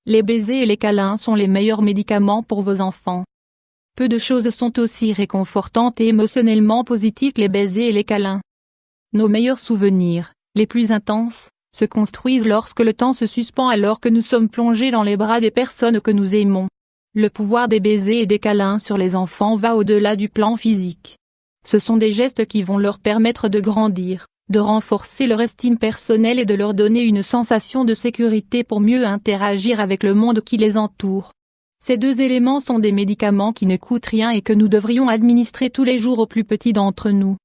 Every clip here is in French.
Les baisers et les câlins sont les meilleurs médicaments pour vos enfants. Peu de choses sont aussi réconfortantes et émotionnellement positives que les baisers et les câlins. Nos meilleurs souvenirs, les plus intenses, se construisent lorsque le temps se suspend alors que nous sommes plongés dans les bras des personnes que nous aimons. Le pouvoir des baisers et des câlins sur les enfants va au-delà du plan physique. Ce sont des gestes qui vont leur permettre de grandir, de renforcer leur estime personnelle et de leur donner une sensation de sécurité pour mieux interagir avec le monde qui les entoure. Ces deux éléments sont des médicaments qui ne coûtent rien et que nous devrions administrer tous les jours aux plus petits d'entre nous.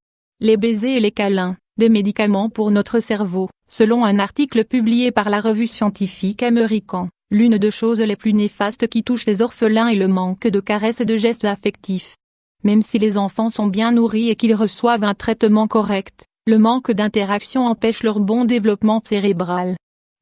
Les baisers et les câlins, des médicaments pour notre cerveau, selon un article publié par la revue scientifique américaine. L'une des choses les plus néfastes qui touchent les orphelins est le manque de caresses et de gestes affectifs. Même si les enfants sont bien nourris et qu'ils reçoivent un traitement correct, le manque d'interaction empêche leur bon développement cérébral.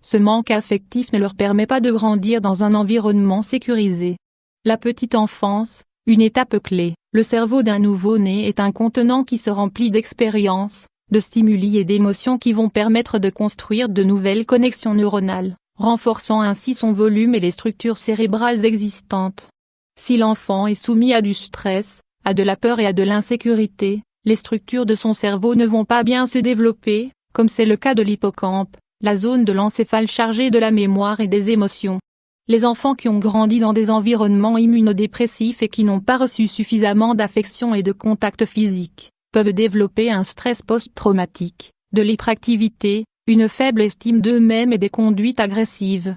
Ce manque affectif ne leur permet pas de grandir dans un environnement sécurisé. La petite enfance, une étape clé. Le cerveau d'un nouveau-né est un contenant qui se remplit d'expériences, de stimuli et d'émotions qui vont permettre de construire de nouvelles connexions neuronales, renforçant ainsi son volume et les structures cérébrales existantes. Si l'enfant est soumis à du stress, à de la peur et à de l'insécurité, les structures de son cerveau ne vont pas bien se développer, comme c'est le cas de l'hippocampe, la zone de l'encéphale chargée de la mémoire et des émotions. Les enfants qui ont grandi dans des environnements immunodépressifs et qui n'ont pas reçu suffisamment d'affection et de contact physique, peuvent développer un stress post-traumatique, de l'hyperactivité, une faible estime d'eux-mêmes et des conduites agressives.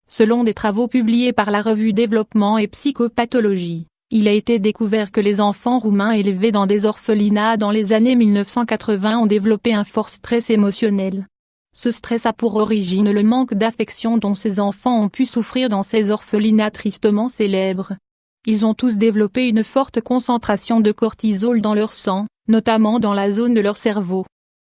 Selon des travaux publiés par la revue Développement et Psychopathologie, il a été découvert que les enfants roumains élevés dans des orphelinats dans les années 1980 ont développé un fort stress émotionnel. Ce stress a pour origine le manque d'affection dont ces enfants ont pu souffrir dans ces orphelinats tristement célèbres. Ils ont tous développé une forte concentration de cortisol dans leur sang, notamment dans la zone de leur cerveau.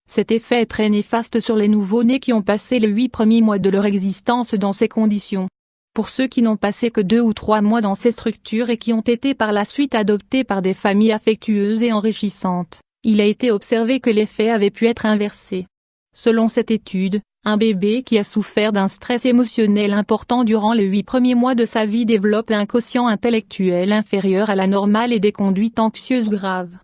Cet effet est très néfaste sur les nouveau-nés qui ont passé les 8 premiers mois de leur existence dans ces conditions. Pour ceux qui n'ont passé que 2 ou 3 mois dans ces structures et qui ont été par la suite adoptés par des familles affectueuses et enrichissantes, il a été observé que l'effet avait pu être inversé. Selon cette étude, un bébé qui a souffert d'un stress émotionnel important durant les 8 premiers mois de sa vie développe un quotient intellectuel inférieur à la normale et des conduites anxieuses graves.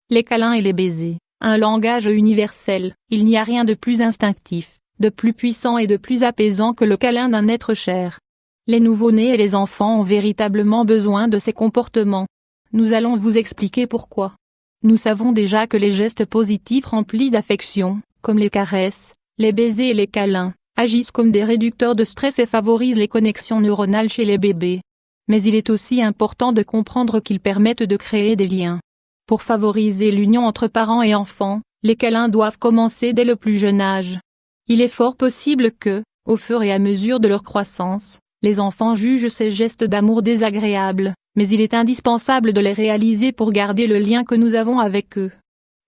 Les câlins et les baisers, un langage universel, il n'y a rien de plus instinctif, de plus puissant et de plus apaisant que le câlin d'un être cher. Les nouveau-nés et les enfants ont véritablement besoin de ces comportements. Nous allons vous expliquer pourquoi. Nous savons déjà que les gestes positifs remplis d'affection, comme les caresses, les baisers et les câlins, agissent comme des réducteurs de stress et favorisent les connexions neuronales chez les bébés. Mais il est aussi important de comprendre qu'ils permettent de créer des liens. Pour favoriser l'union entre parents et enfants, les câlins doivent commencer dès le plus jeune âge. Il est fort possible que, au fur et à mesure de leur croissance, les enfants jugent ces gestes d'amour désagréables, mais il est indispensable de les réaliser pour garder le lien que nous avons avec eux.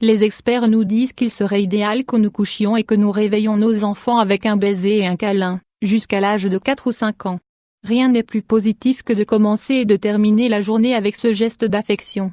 Les experts nous disent qu'il serait idéal que nous couchions et que nous réveillions nos enfants avec un baiser et un câlin, jusqu'à l'âge de 4 ou 5 ans. Rien n'est plus positif que de commencer et de terminer la journée avec ce geste d'affection.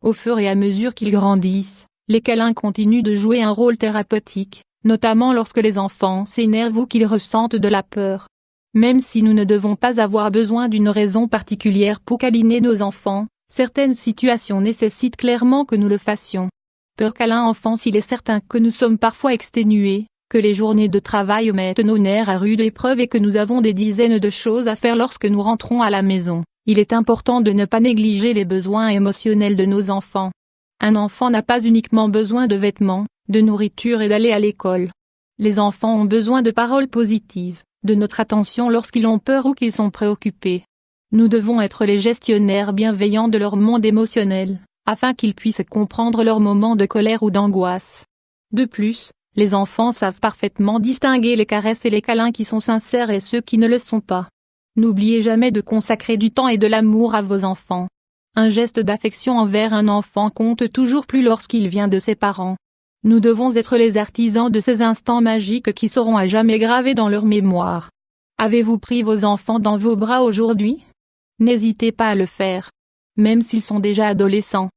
Au fur et à mesure qu'ils grandissent, les câlins continuent de jouer un rôle thérapeutique, notamment lorsque les enfants s'énervent ou qu'ils ressentent de la peur. Même si nous ne devons pas avoir besoin d'une raison particulière pour câliner nos enfants, certaines situations nécessitent clairement que nous le fassions. Peur câlin enfance. Il est certain que nous sommes parfois exténués, que les journées de travail mettent nos nerfs à rude épreuve et que nous avons des dizaines de choses à faire lorsque nous rentrons à la maison. Il est important de ne pas négliger les besoins émotionnels de nos enfants. Un enfant n'a pas uniquement besoin de vêtements, de nourriture et d'aller à l'école. Les enfants ont besoin de paroles positives, de notre attention lorsqu'ils ont peur ou qu'ils sont préoccupés. Nous devons être les gestionnaires bienveillants de leur monde émotionnel, afin qu'ils puissent comprendre leurs moments de colère ou d'angoisse. De plus, les enfants savent parfaitement distinguer les caresses et les câlins qui sont sincères et ceux qui ne le sont pas. N'oubliez jamais de consacrer du temps et de l'amour à vos enfants. Un geste d'affection envers un enfant compte toujours plus lorsqu'il vient de ses parents. Nous devons être les artisans de ces instants magiques qui seront à jamais gravés dans leur mémoire. Avez-vous pris vos enfants dans vos bras aujourd'hui? N'hésitez pas à le faire. Même s'ils sont déjà adolescents,